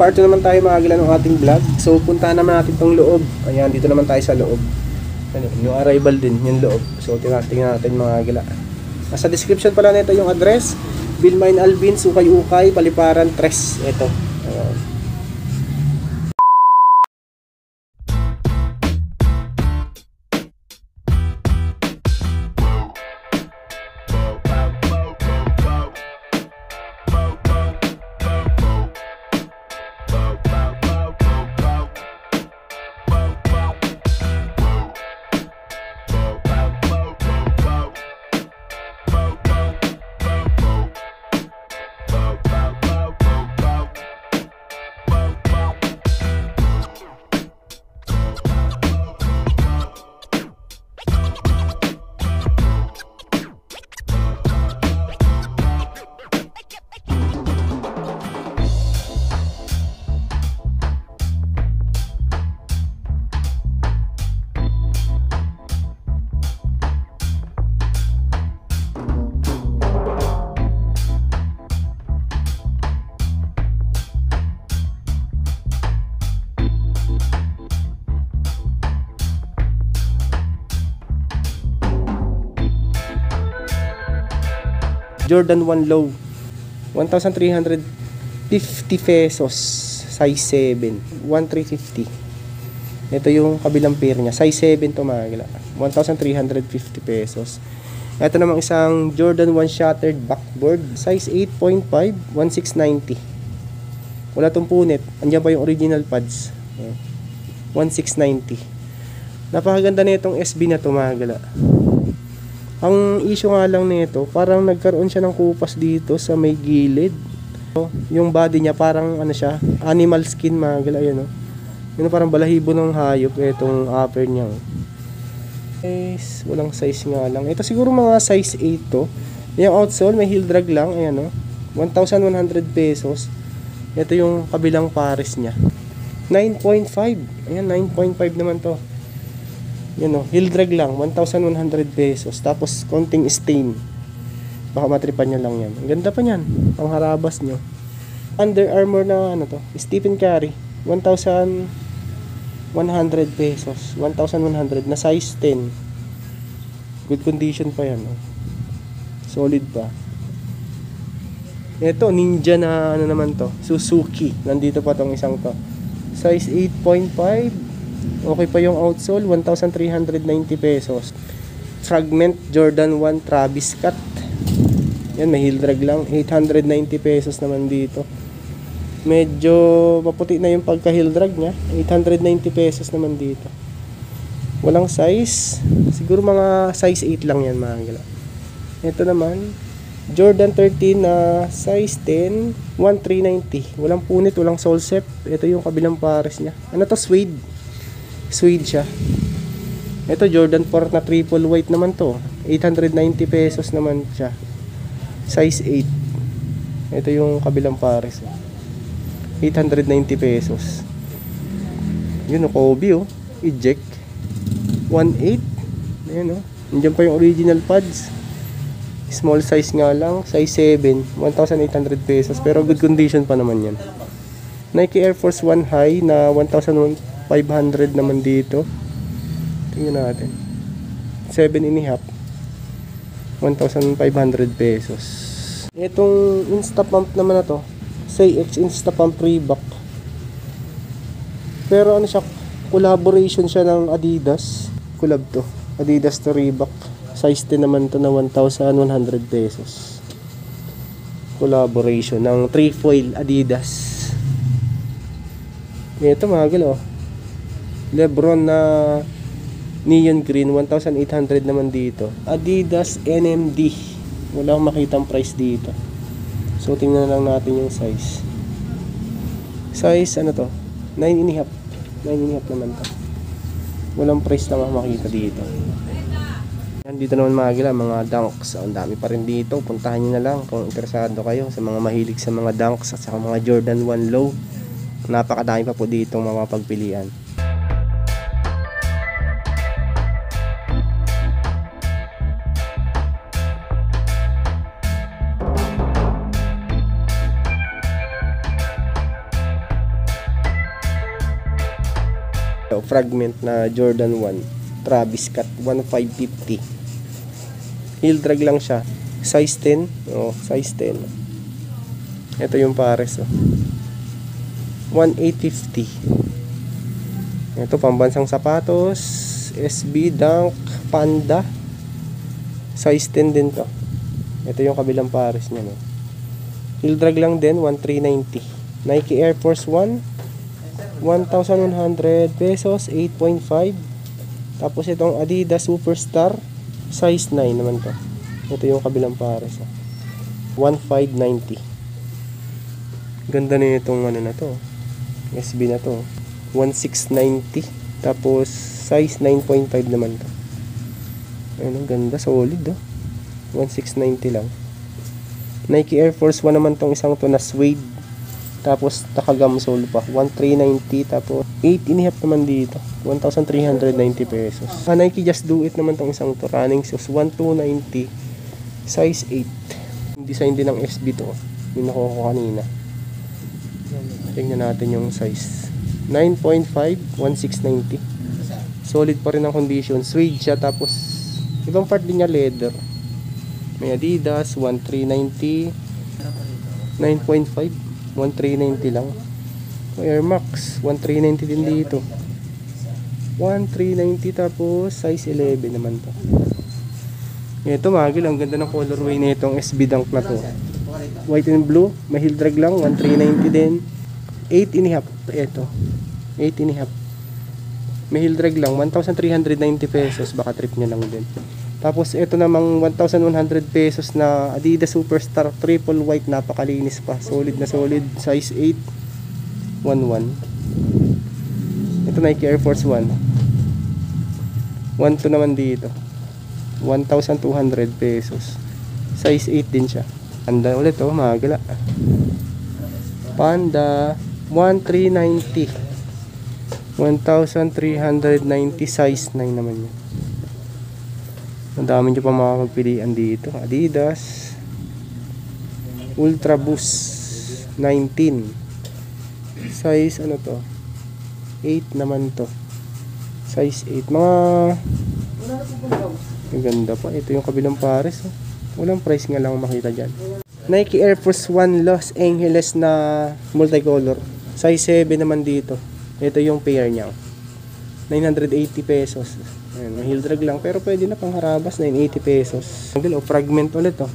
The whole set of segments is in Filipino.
part 2 naman tayo mga agila ng ating vlog. So puntahan naman natin tong loob. Ayan, dito naman tayo sa loob. Ano, yung arrival din, yung loob. So tingnan natin mga agila. Nasa description pala nito yung address. Vilmain Alvin, Ukay-Ukay, Paliparan 3. Ito. Ayan. Jordan 1 low, 1,350 pesos, size 7, 1,350. Ito yung kabilang pair niya, size 7 to mga gila, 1,350 pesos. Ito namang isang Jordan 1 shattered backboard, size 8.5, 1,690. Wala tong punit, andyan pa yung original pads, 1,690. Napakaganda na itong SB na to mga gila. Ang issue nga lang nito, parang nagkaroon siya ng kupas dito sa may gilid. Yung body niya parang ano siya, animal skin mga gala, yun, no? Yun parang balahibo ng hayop itong upper niya. Guys, walang size nga lang. Ito siguro mga size 8 to. Yung outsole may heel drag lang, ayan, no? 1,100 pesos. Ito yung kabilang pares niya. 9.5. Ayan, 9.5 naman to. Yun o, heel drag lang, 1,100 pesos. Tapos konting stain, baka matripan nyo lang yan. Ang ganda pa nyan, pangharabas nyo. Under Armour na ano to, Stephen Curry, 1,100 pesos, 1,100 na size 10. Good condition pa yan, oh. Solid pa. Ito Ninja na ano naman to, Suzuki. Nandito pa tong isang to, size 8.5. Okay pa yung outsole, 1,390 pesos. Fragment Jordan 1 Travis Scott. Yan, may heel drag lang, 890 pesos naman dito. Medyo maputi na yung pagka heel drag nya, 890 pesos naman dito. Walang size, siguro mga size 8 lang yan mga gala. Ito naman Jordan 13 na size 10, 1,390. Walang punit, walang sole set. Ito yung kabilang pares nya. Ano to, suede siya. Ito Jordan 4 na triple white naman to, 890 pesos naman siya, size 8. Ito yung kabilang pares, 890 pesos. Yun o, Kobe o, eject 1.8. Ayan o, nandiyan pa yung original pads, small size nga lang, size 7, 1,800 pesos, pero good condition pa naman yan. Nike Air Force 1 High na 1,500 naman dito. Tingnan natin, 7.5, 1,500 pesos. Itong Instapump naman na to, Say X Instapump Reebok, pero ano siya, collaboration siya ng Adidas. Collab to, Adidas to Reebok, size 10 naman to na 1,100 pesos. Collaboration ng Trefoil Adidas. Ito mga galo, Lebron na neon green, 1,800 naman dito. Adidas NMD, wala akong makitang price dito. So tingnan lang natin yung size. Size ano to, 9.5 naman to. Walang price lang ako makita dito. Yan, dito naman mga gila, mga dunks. Ang dami pa rin dito, puntahan nyo na lang kung interesado kayo sa mga mahilig sa mga dunks at sa mga Jordan 1 low. Napakadami pa po dito mapapagpilian. fragment na Jordan 1 Travis Scott 1550. Heel drag lang siya. Size 10. Oh, size 10. Ito yung pares. Oh. 1850. Ito pambansang sapatos. SB Dunk Panda. Size 10 din to. Ito yung kabilang pares niya. No? Heel drag lang din. 1390. Nike Air Force 1. 1,100 pesos. 8.5. Tapos itong Adidas Superstar. Size 9 naman to. Ito yung kabilang pares. 1,590. Ganda na itong ano na to. SB na to. 1,690. Tapos size 9.5 naman to. Ayun, ang ganda. Solid oh. 1,690 lang. Nike Air Force 1 naman tong isang to na suede. Tapos nakagam sole pa. 1,390. Tapos 8.5 naman dito. 1,390 pesos. Nike Just Do It naman tong isang to. Running shoes. 1,290. Size 8. Design din ng SB to. Yung nakuha ko kanina. Tingnan natin yung size. 9.5. 1,690. Solid pa rin ang condition. Suede siya. Tapos ibang part din niya leather. May Adidas. 1,390. 9.5. 1,390 lang. Air Max 1,390 din dito. 1,390 tapos size 11 naman to. Ito magil, ang ganda ng colorway na itong SB Dunk na to. White and blue, may heel drag lang, 1,390 din. 8.5. Ito 8.5. May heel drag lang, 1,390 pesos. Baka trip nyo lang din. Tapos ito namang 1,100 pesos na Adidas Superstar triple white, napakalinis pa. Solid na solid, size 8. 1,1. Ito Nike Air Force 1. 1,2 naman dito. 1,200 pesos. Size 8 din siya. Panda ulit oh, magala. Panda 1,390. 1,390 size 9 naman yun. Ang dami nyo pa makakapilian dito. Adidas Ultra Boost 19. Size ano to? 8 naman to. Size 8. Mga maganda pa. Ito yung kabilang pares. Oh. Walang price nga lang makita dyan. Nike Air Force 1 Los Angeles na multicolor. Size 7 naman dito. Ito yung pair niya. 980 pesos. Ayan, may heel drag lang. Pero pwede na pang harabas. 980 pesos. O fragment ulit oh.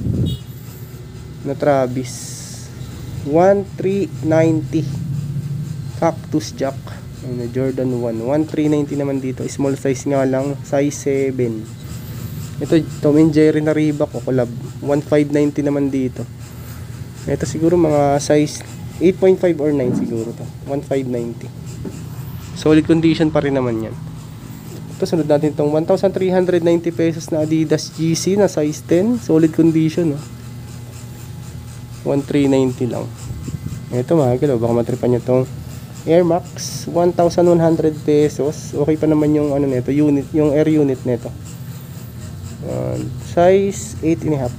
Na Travis. 1,390. Cactus Jack. Ayan, Jordan 1. 1,390 naman dito. Small size nga lang. Size 7. Ito Tom and Jerry na Reebok o collab. 1,590 naman dito. Ito siguro mga size 8.5 or 9 siguro to. 1,590. Solid condition pa rin naman yan. Ito sunod natin itong 1,390 pesos na Adidas GC na size 10. Solid condition oh. 1,390 lang. Ito mga baka matripan nyo itong Air Max 1,100 pesos. Okay pa naman yung ano nito, unit, yung air unit nito. Size 8.5.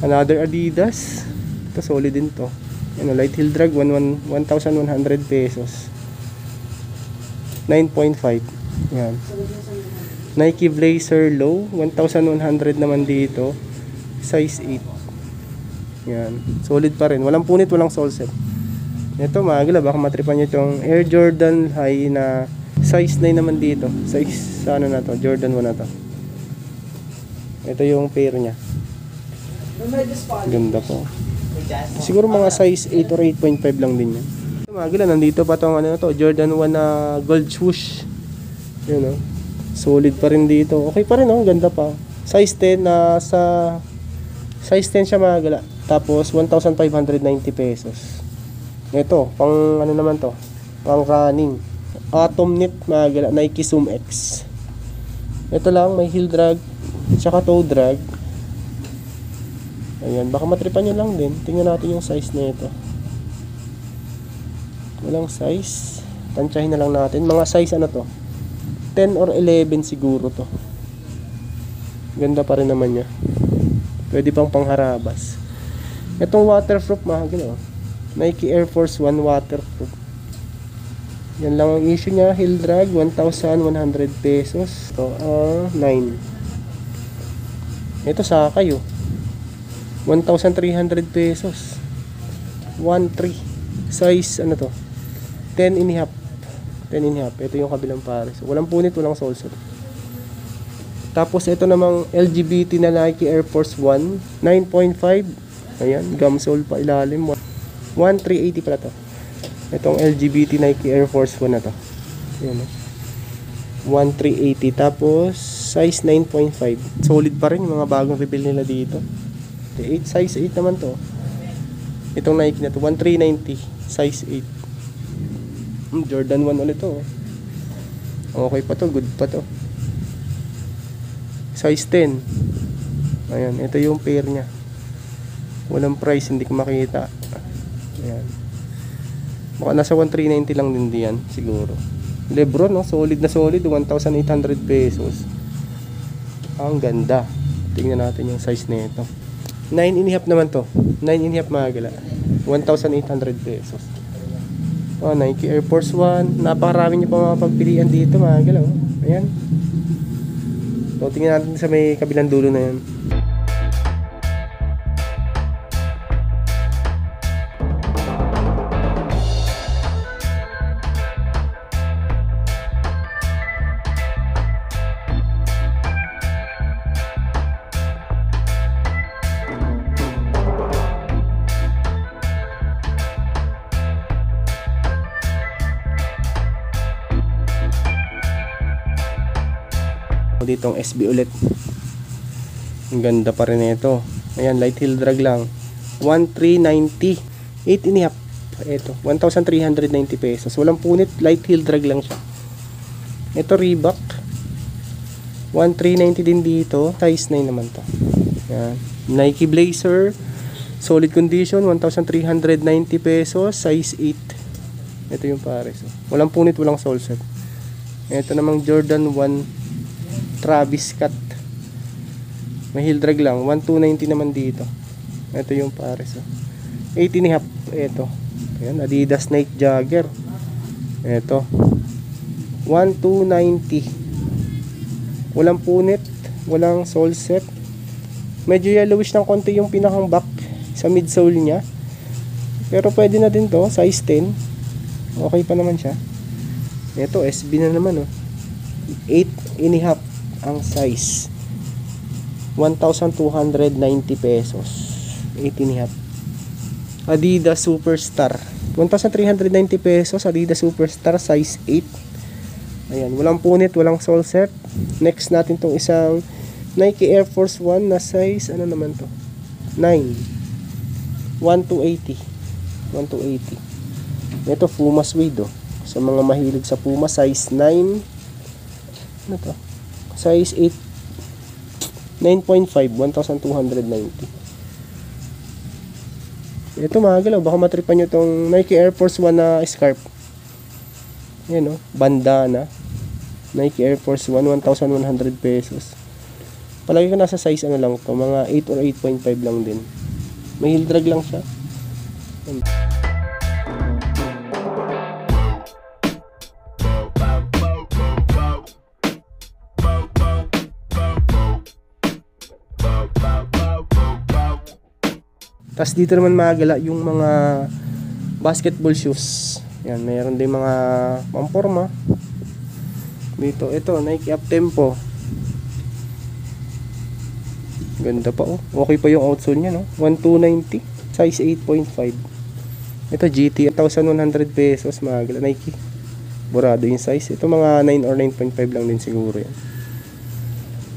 Another Adidas. Ito solid din to. Ano, light heel drag 1,100 pesos. 9.5. Yan. Nike Blazer Low 1,100 naman dito. Size 8. Yan. Solid pa rin. Walang punit, walang sole set. Ito magila, baka matripan nyo itong Air Jordan High na size 9 naman dito. Size ano na to, Jordan 1 na to. Ito yung pair nya. Ganda po. Siguro mga size 8 or 8.5 lang din yan. Ito magila, nandito pa itong ano na to, Jordan 1 na gold swoosh. Yun o. Solid pa rin dito. Okay pa rin o, ganda pa. Size 10 na sa size 10 siya magila. Tapos 1,590 pesos. Ito, pang ano naman to, pang running. Atom Knit magila, Nike Zoom X. Ito lang, may heel drag tsaka toe drag. Ayan, baka matripan nyo lang din. Tingnan natin yung size na ito. Walang size. Tansyahin na lang natin. Mga size ano to, 10 or 11 siguro to. Ganda pa rin naman niya. Pwede pang pangharabas. Itong waterproof mahal oh. Nike Air Force 1 waterproof. Yan lang ang issue niya. Heel drag, 1,100 pesos. So, 9. Ito Sakay, 1,300 pesos. 1,3. Size, ano to? 10 and a half. 10 and a half. Ito yung kabilang pares. Walang punit, walang sole set. Tapos ito namang LGBT na Nike Air Force 1, 9.5. Ayan, gum sole pa ilalim. 1,380 pala to. Itong LGBT Nike Air Force 1 na to. Ayan, 1,380. Tapos size 9.5. Solid pa rin yung mga bagong reveal nila dito. 8, size 8 naman to. Itong Nike na to, 1,390. Size 8. Jordan 1 ulit to. Okay pa to, good pa to. Size 10. Ayan, ito yung pair nya. Walang price, hindi ko makita. Ayan. Baka nasa 1,390 lang din diyan, siguro. Lebron, no? Solid na solid, 1,800 pesos. Ang ganda. Tingnan natin yung size nito. 9 and a half naman to. 9 and a half mga gala. 1,800 pesos. Nike Air Force 1. Napakarami niyo pa mapagpilian dito mga gala. Ayan. So, tingnan natin sa may kabilang dulo na yan. Ditong SB ulit. Ang ganda pa rin ito. Ayan, light heel drag lang. 1,390. 8 and a half. Ito, 1,390 pesos. Walang punit, light heel drag lang siya. Ito Reebok. 1,390 din dito. Size 9 naman to. Ayan. Nike Blazer. Solid condition, 1,390 pesos. Size 8. Ito yung pares. Walang punit, walang sole set. Ito namang Jordan 1 Travis Scott. May heel drag lang. 1,290 naman dito. Ito yung pares. 8 and a half. Ito. Ayan, Adidas Nike Jagger. Ito. 1,290. Walang punit. Walang sole set. Medyo yellowish ng konti yung pinakang back sa midsole niya. Pero pwede na din to. Size 10. Okay pa naman siya. Ito, SB na naman. 8 and a half ang size. 1,290 pesos. 8 and a half. Adidas Superstar. 1,390 pesos. Adidas Superstar size 8. Ayan, walang punit, walang sole set. Next natin tong isang Nike Air Force 1 na size, ano naman to? 9. 1,280. 1,280. Ito Puma Suede, sa mga mahilig sa Puma, size 9. Ano to? Size 8. 9.5. 1,290. Ito mga galaw, baka matripan nyo tong Nike Air Force 1 na scarf. Yan bandana. Nike Air Force 1, 1,100 pesos. Palagi ko nasa size ano lang to, mga 8 or 8.5 lang din. May heel drag lang siya. Tapos dito naman magala yung mga basketball shoes. Yan, mayroon din mga pamporma. Dito, ito, Nike Uptempo. Ganda pa Okay pa yung outsole niya, no? 1,290. Size 8.5. Ito, GT, 1,100 pesos magala. Nike. Burado yung size. Ito mga 9 or 9.5 lang din siguro yan.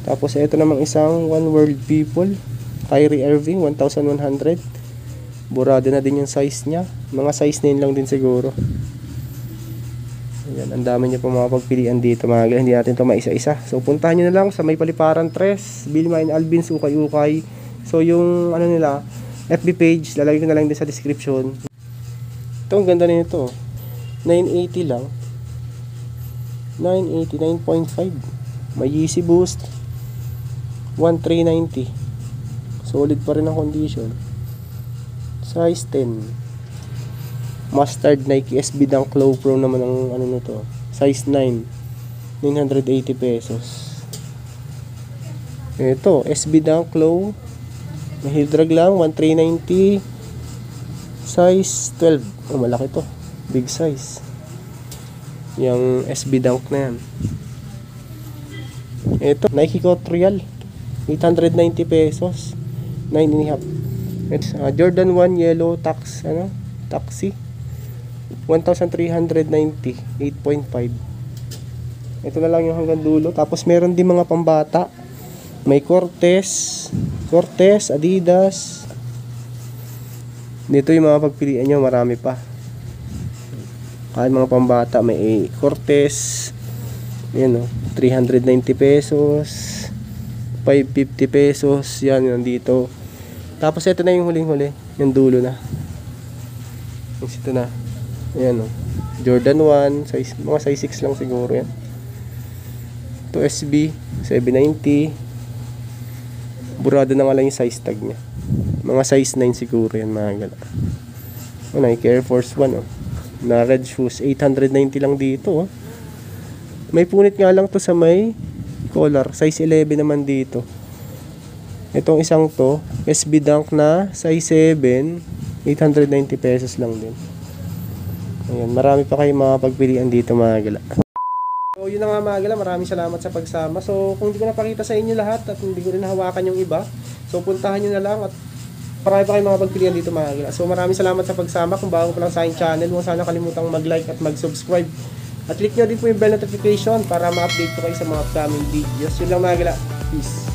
Tapos ito namang isang One World People. Kyrie Irving, 1,100. Burado na din yung size niya. Mga size 9 lang din siguro. Ayan, ang dami niya pa mga pagpilian dito mga gala. Hindi natin ito maisa-isa. So puntahan nyo na lang sa may Paliparan 3, Vilma and Alvin's Ukay-Ukay. So yung ano nila, FB page, lalagay ko na lang din sa description. Ito, ang ganda na ito. 980 lang. 980, 9.5. May Yeezy Boost. 1,390. Solid pa rin ang condition. Size 10. Mustard Nike SB Dunk Low Pro naman ang ano nito. Size 9. 980 pesos. Ito, SB Dunk Low. May heel drag lang, 1390. Size 12. Oh, malaki to. Big size. Yung SB Dunk na yan. Ito, Nike Cotrial. 890 pesos. 9.5. It's Jordan 1 Yellow Taxi. 1,390. 8.5. Ito na lang yung hanggang dulo. Tapos meron din mga pambata. May Cortez, Adidas. Dito yung mga pagpilian nyo, marami pa. Kahit mga pambata, may Cortez. Yan o, 390 pesos. 550 pesos. Yan, yun dito. Tapos ito na yung huling-huli. Yung dulo na. Ito na. Ayan o. Jordan 1. Mga size 6 lang siguro yan. Ito SB. 790. Burado na nga lang yung size tag niya. Mga size 9 siguro yan mga gala. O, Nike Air Force 1 o. Na red shoes. 890 lang dito o. May punit nga lang to sa may collar. Size 11 naman dito. Itong isang to, SB Dunk na size 7, 890 pesos lang din. Ayan, marami pa kayong mga pagpilian dito mga gala. So yun na nga mga gala, maraming salamat sa pagsama. So kung hindi ko napakita sa inyo lahat at hindi ko rin hawakan yung iba, so puntahan nyo na lang at marami pa kayong mga pagpilian dito mga gala. So maraming salamat sa pagsama. Kung bago pa lang sa aking channel, huwag sana kalimutang mag-like at mag-subscribe. At click nyo din po yung bell notification para ma-update po kayo sa mga upcoming videos. Yun lang mga gala. Peace.